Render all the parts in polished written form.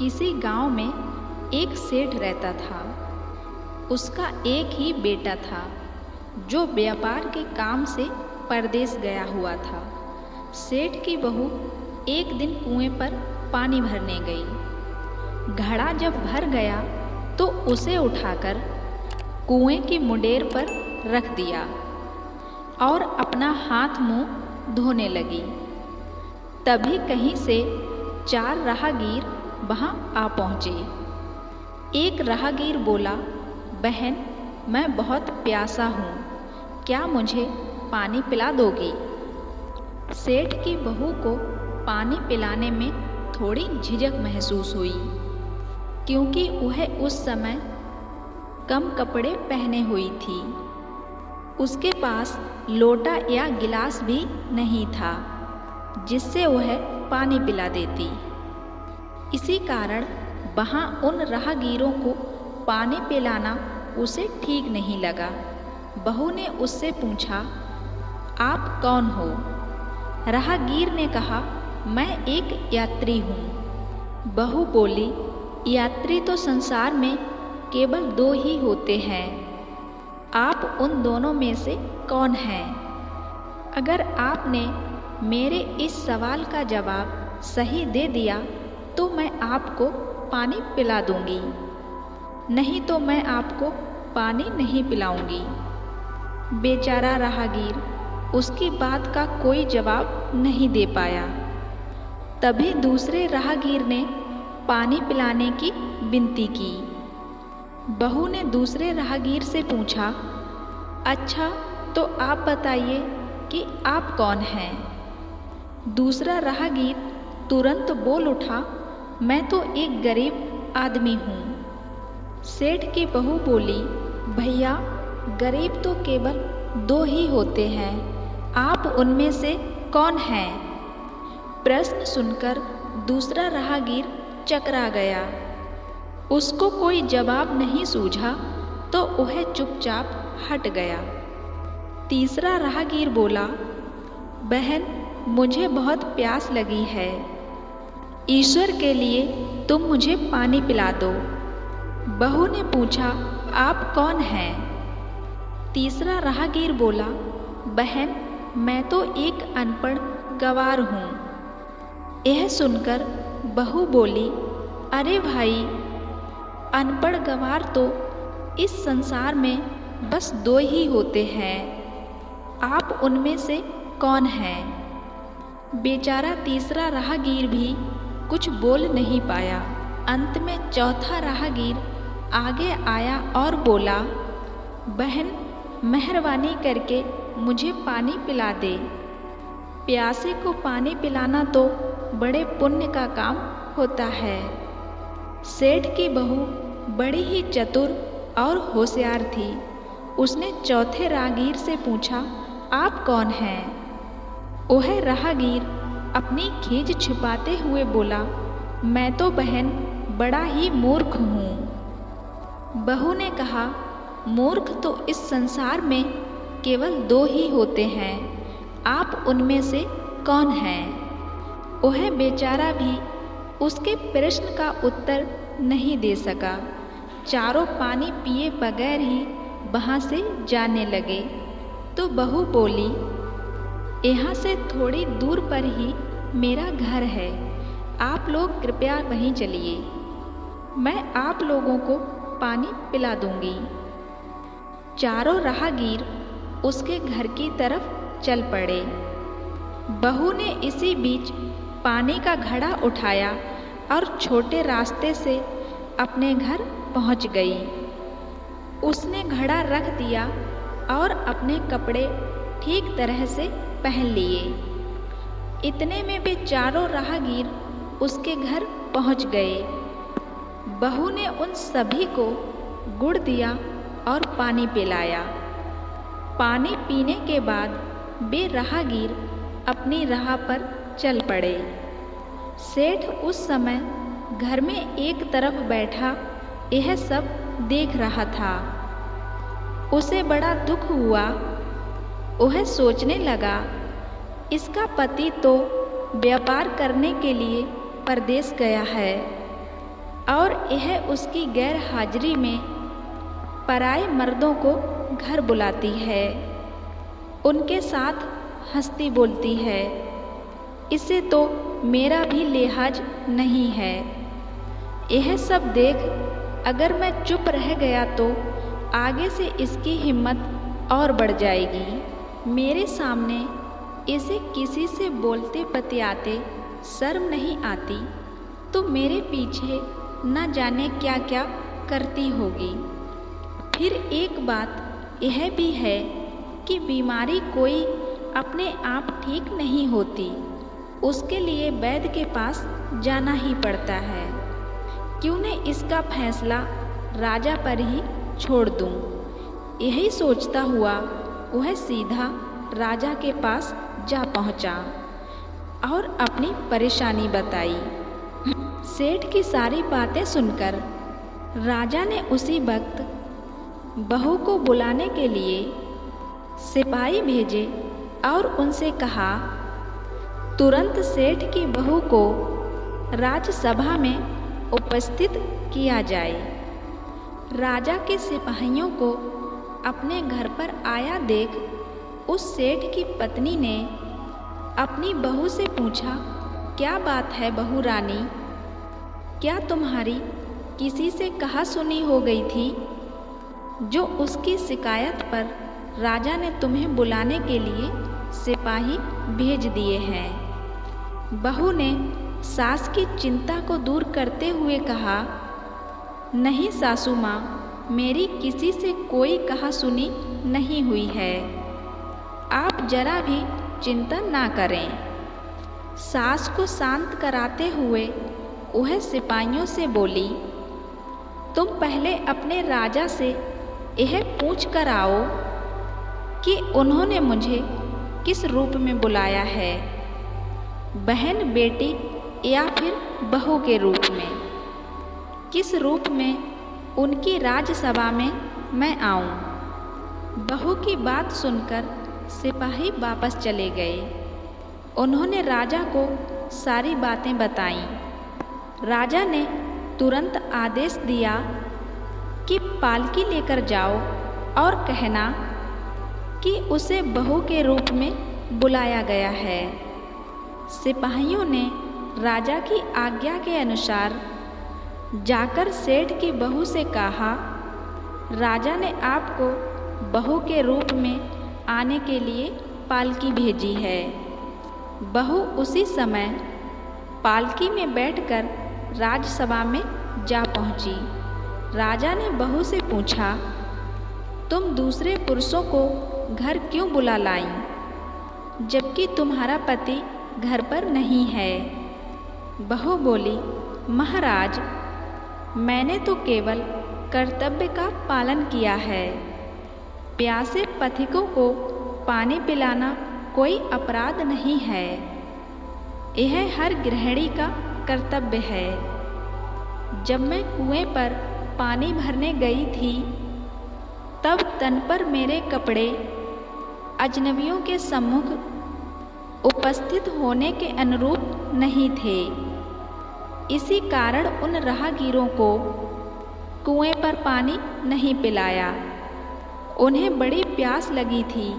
किसी गांव में एक सेठ रहता था। उसका एक ही बेटा था जो व्यापार के काम से परदेश गया हुआ था। सेठ की बहू एक दिन कुएं पर पानी भरने गई। घड़ा जब भर गया तो उसे उठाकर कुएं की मुंडेर पर रख दिया और अपना हाथ मुंह धोने लगी। तभी कहीं से 4 राहगीर वहां आ पहुंचे। एक राहगीर बोला, बहन, मैं बहुत प्यासा हूँ, क्या मुझे पानी पिला दोगी? सेठ की बहू को पानी पिलाने में थोड़ी झिझक महसूस हुई, क्योंकि वह उस समय कम कपड़े पहने हुई थी। उसके पास लोटा या गिलास भी नहीं था जिससे वह पानी पिला देती। इसी कारण वहाँ उन राहगीरों को पानी पिलाना उसे ठीक नहीं लगा। बहू ने उससे पूछा, आप कौन हो? राहगीर ने कहा, मैं एक यात्री हूँ। बहू बोली, यात्री तो संसार में केवल 2 ही होते हैं, आप उन दोनों में से कौन हैं? अगर आपने मेरे इस सवाल का जवाब सही दे दिया तो मैं आपको पानी पिला दूंगी, नहीं तो मैं आपको पानी नहीं पिलाऊंगी। बेचारा राहगीर उसकी बात का कोई जवाब नहीं दे पाया। तभी दूसरे राहगीर ने पानी पिलाने की विनती की। बहू ने दूसरे राहगीर से पूछा, अच्छा तो आप बताइए कि आप कौन हैं? दूसरा राहगीर तुरंत बोल उठा, मैं तो एक गरीब आदमी हूँ। सेठ की बहू बोली, भैया, गरीब तो केवल 2 ही होते हैं, आप उनमें से कौन हैं? प्रश्न सुनकर दूसरा राहगीर चकरा गया। उसको कोई जवाब नहीं सूझा तो वह चुपचाप हट गया। तीसरा राहगीर बोला, बहन, मुझे बहुत प्यास लगी है, ईश्वर के लिए तुम मुझे पानी पिला दो। बहू ने पूछा, आप कौन हैं? तीसरा राहगीर बोला, बहन, मैं तो एक अनपढ़ गंवार हूँ। यह सुनकर बहू बोली, अरे भाई, अनपढ़ गंवार तो इस संसार में बस 2 ही होते हैं, आप उनमें से कौन हैं? बेचारा तीसरा राहगीर भी कुछ बोल नहीं पाया। अंत में चौथा राहगीर आगे आया और बोला, बहन, मेहरबानी करके मुझे पानी पिला दे। प्यासे को पानी पिलाना तो बड़े पुण्य का काम होता है। सेठ की बहू बड़ी ही चतुर और होशियार थी। उसने चौथे राहगीर से पूछा, आप कौन हैं? वह राहगीर अपनी खीज छिपाते हुए बोला, मैं तो बहन बड़ा ही मूर्ख हूँ। बहू ने कहा, मूर्ख तो इस संसार में केवल 2 ही होते हैं, आप उनमें से कौन हैं? वह बेचारा भी उसके प्रश्न का उत्तर नहीं दे सका। चारों पानी पिए बगैर ही वहाँ से जाने लगे तो बहू बोली, यहाँ से थोड़ी दूर पर ही मेरा घर है, आप लोग कृपया वहीं चलिए, मैं आप लोगों को पानी पिला दूंगी। चारों राहगीर उसके घर की तरफ चल पड़े। बहू ने इसी बीच पानी का घड़ा उठाया और छोटे रास्ते से अपने घर पहुंच गई। उसने घड़ा रख दिया और अपने कपड़े ठीक तरह से पहन लिए। इतने में वे चारों राहगीर उसके घर पहुंच गए। बहू ने उन सभी को गुड़ दिया और पानी पिलाया। पानी पीने के बाद वे राहगीर अपनी राह पर चल पड़े। सेठ उस समय घर में एक तरफ बैठा यह सब देख रहा था। उसे बड़ा दुख हुआ। वह सोचने लगा, इसका पति तो व्यापार करने के लिए परदेश गया है और यह उसकी गैर हाजिरी में पराए मर्दों को घर बुलाती है, उनके साथ हंसती बोलती है। इसे तो मेरा भी लिहाज नहीं है। यह सब देख अगर मैं चुप रह गया तो आगे से इसकी हिम्मत और बढ़ जाएगी। मेरे सामने इसे किसी से बोलते बतियाते शर्म नहीं आती तो मेरे पीछे न जाने क्या क्या करती होगी। फिर एक बात यह भी है कि बीमारी कोई अपने आप ठीक नहीं होती, उसके लिए वैद्य के पास जाना ही पड़ता है। क्यों न इसका फैसला राजा पर ही छोड़ दूं। यही सोचता हुआ वह सीधा राजा के पास जा पहुंचा और अपनी परेशानी बताई। सेठ की सारी बातें सुनकर राजा ने उसी वक्त बहू को बुलाने के लिए सिपाही भेजे और उनसे कहा, तुरंत सेठ की बहू को राजसभा में उपस्थित किया जाए। राजा के सिपाहियों को अपने घर पर आया देख उस सेठ की पत्नी ने अपनी बहू से पूछा, क्या बात है बहू रानी, क्या तुम्हारी किसी से कहा सुनी हो गई थी जो उसकी शिकायत पर राजा ने तुम्हें बुलाने के लिए सिपाही भेज दिए हैं? बहू ने सास की चिंता को दूर करते हुए कहा, नहीं सासू माँ, मेरी किसी से कोई कहा सुनी नहीं हुई है, आप जरा भी चिंता ना करें। सास को शांत कराते हुए वह सिपाहियों से बोली, तुम पहले अपने राजा से यह पूछ कर आओ कि उन्होंने मुझे किस रूप में बुलाया है, बहन बेटी या फिर बहू के रूप में। किस रूप में उनकी राजसभा में मैं आऊं। बहू की बात सुनकर सिपाही वापस चले गए। उन्होंने राजा को सारी बातें बताईं। राजा ने तुरंत आदेश दिया कि पालकी लेकर जाओ और कहना कि उसे बहू के रूप में बुलाया गया है। सिपाहियों ने राजा की आज्ञा के अनुसार जाकर सेठ की बहू से कहा, राजा ने आपको बहू के रूप में आने के लिए पालकी भेजी है। बहू उसी समय पालकी में बैठकर राजसभा में जा पहुंची। राजा ने बहू से पूछा, तुम दूसरे पुरुषों को घर क्यों बुला लाई, जबकि तुम्हारा पति घर पर नहीं है? बहू बोली, महाराज, मैंने तो केवल कर्तव्य का पालन किया है। प्यासे पथिकों को पानी पिलाना कोई अपराध नहीं है, यह हर गृहिणी का कर्तव्य है। जब मैं कुएं पर पानी भरने गई थी तब तन पर मेरे कपड़े अजनबियों के सम्मुख उपस्थित होने के अनुरूप नहीं थे। इसी कारण उन राहगीरों को कुएं पर पानी नहीं पिलाया। उन्हें बड़ी प्यास लगी थी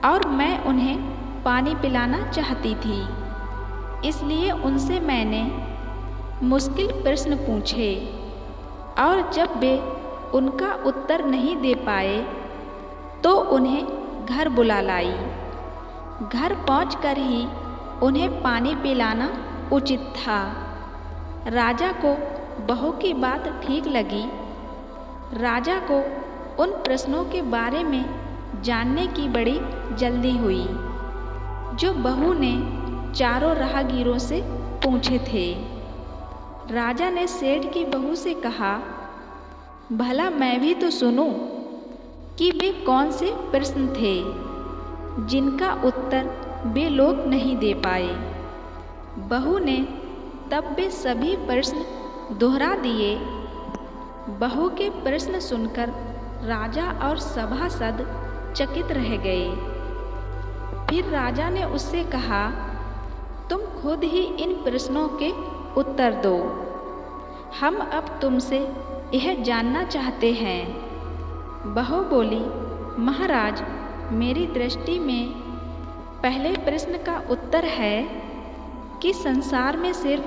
और मैं उन्हें पानी पिलाना चाहती थी, इसलिए उनसे मैंने मुश्किल प्रश्न पूछे और जब वे उनका उत्तर नहीं दे पाए तो उन्हें घर बुला लाई। घर पहुंचकर ही उन्हें पानी पिलाना उचित था। राजा को बहू की बात ठीक लगी। राजा को उन प्रश्नों के बारे में जानने की बड़ी जल्दी हुई जो बहू ने चारों राहगीरों से पूछे थे। राजा ने सेठ की बहू से कहा, भला मैं भी तो सुनूं कि वे कौन से प्रश्न थे जिनका उत्तर वे लोग नहीं दे पाए। बहू ने तब वे सभी प्रश्न दोहरा दिए। बहू के प्रश्न सुनकर राजा और सभासद चकित रह गए। फिर राजा ने उससे कहा, तुम खुद ही इन प्रश्नों के उत्तर दो। हम अब तुमसे यह जानना चाहते हैं। बहू बोली, महाराज, मेरी दृष्टि में पहले प्रश्न का उत्तर है कि संसार में सिर्फ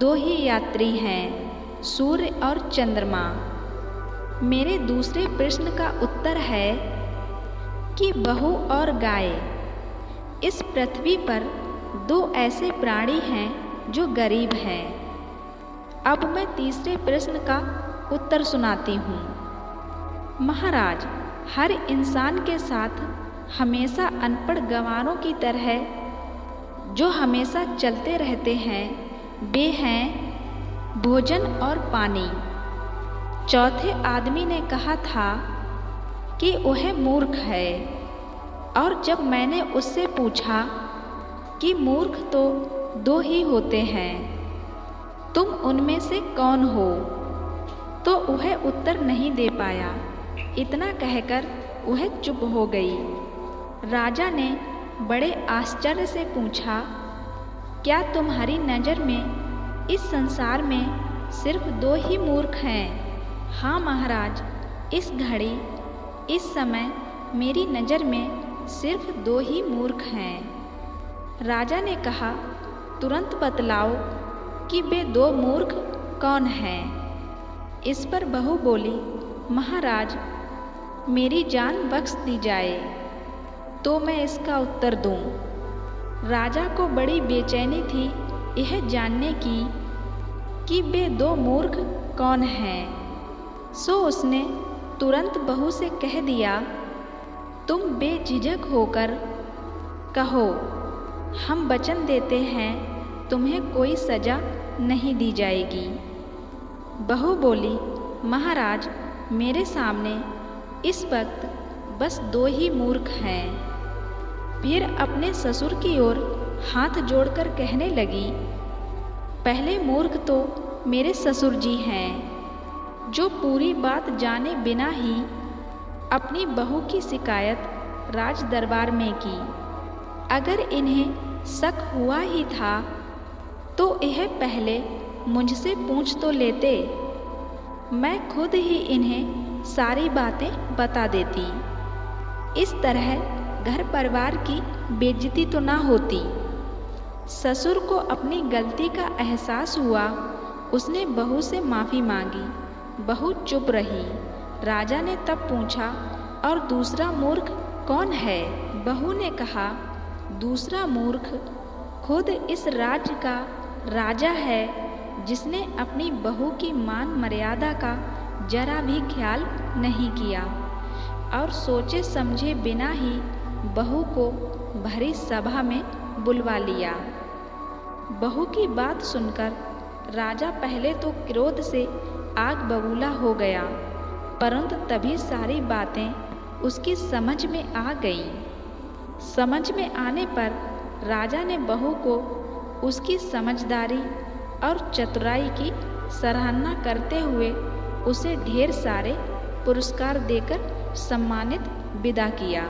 2 ही यात्री हैं, सूर्य और चंद्रमा। मेरे दूसरे प्रश्न का उत्तर है कि बहू और गाय। इस पृथ्वी पर 2 ऐसे प्राणी हैं जो गरीब हैं। अब मैं तीसरे प्रश्न का उत्तर सुनाती हूँ। महाराज, हर इंसान के साथ हमेशा अनपढ़ गंवारों की तरह जो हमेशा चलते रहते हैं, वे हैं भोजन और पानी। चौथे आदमी ने कहा था कि वह मूर्ख है, और जब मैंने उससे पूछा कि मूर्ख तो 2 ही होते हैं, तुम उनमें से कौन हो, तो वह उत्तर नहीं दे पाया। इतना कहकर वह चुप हो गई। राजा ने बड़े आश्चर्य से पूछा, क्या तुम्हारी नज़र में इस संसार में सिर्फ 2 ही मूर्ख हैं? हाँ महाराज, इस घड़ी, इस समय मेरी नज़र में सिर्फ 2 ही मूर्ख हैं। राजा ने कहा, तुरंत बतलाओ कि वे 2 मूर्ख कौन हैं? इस पर बहू बोली, महाराज, मेरी जान बख्श दी जाए तो मैं इसका उत्तर दूं। राजा को बड़ी बेचैनी थी यह जानने की कि वे 2 मूर्ख कौन हैं। सो उसने तुरंत बहू से कह दिया, तुम बेझिझक होकर कहो, हम वचन देते हैं तुम्हें कोई सजा नहीं दी जाएगी। बहू बोली, महाराज, मेरे सामने इस वक्त बस 2 ही मूर्ख हैं। फिर अपने ससुर की ओर हाथ जोड़कर कहने लगी, पहले मूर्ख तो मेरे ससुर जी हैं, जो पूरी बात जाने बिना ही अपनी बहू की शिकायत राज दरबार में की। अगर इन्हें शक हुआ ही था तो यह पहले मुझसे पूछ तो लेते, मैं खुद ही इन्हें सारी बातें बता देती। इस तरह घर परिवार की बेइज्जती तो ना होती। ससुर को अपनी गलती का एहसास हुआ। उसने बहू से माफ़ी मांगी। बहू चुप रही। राजा ने तब पूछा, और दूसरा मूर्ख कौन है? बहू ने कहा, दूसरा मूर्ख खुद इस राज्य का राजा है, जिसने अपनी बहू की मान मर्यादा का जरा भी ख्याल नहीं किया और सोचे समझे बिना ही बहू को भरी सभा में बुलवा लिया। बहू की बात सुनकर राजा पहले तो क्रोध से आग बबूला हो गया, परंतु तभी सारी बातें उसकी समझ में आ गईं। समझ में आने पर राजा ने बहू को उसकी समझदारी और चतुराई की सराहना करते हुए उसे ढेर सारे पुरस्कार देकर सम्मानित विदा किया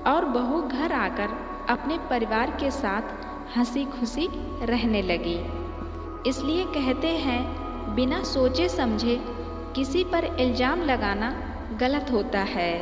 और बहू घर आकर अपने परिवार के साथ हंसी खुशी रहने लगी। इसलिए कहते हैं, बिना सोचे समझे किसी पर इल्ज़ाम लगाना गलत होता है।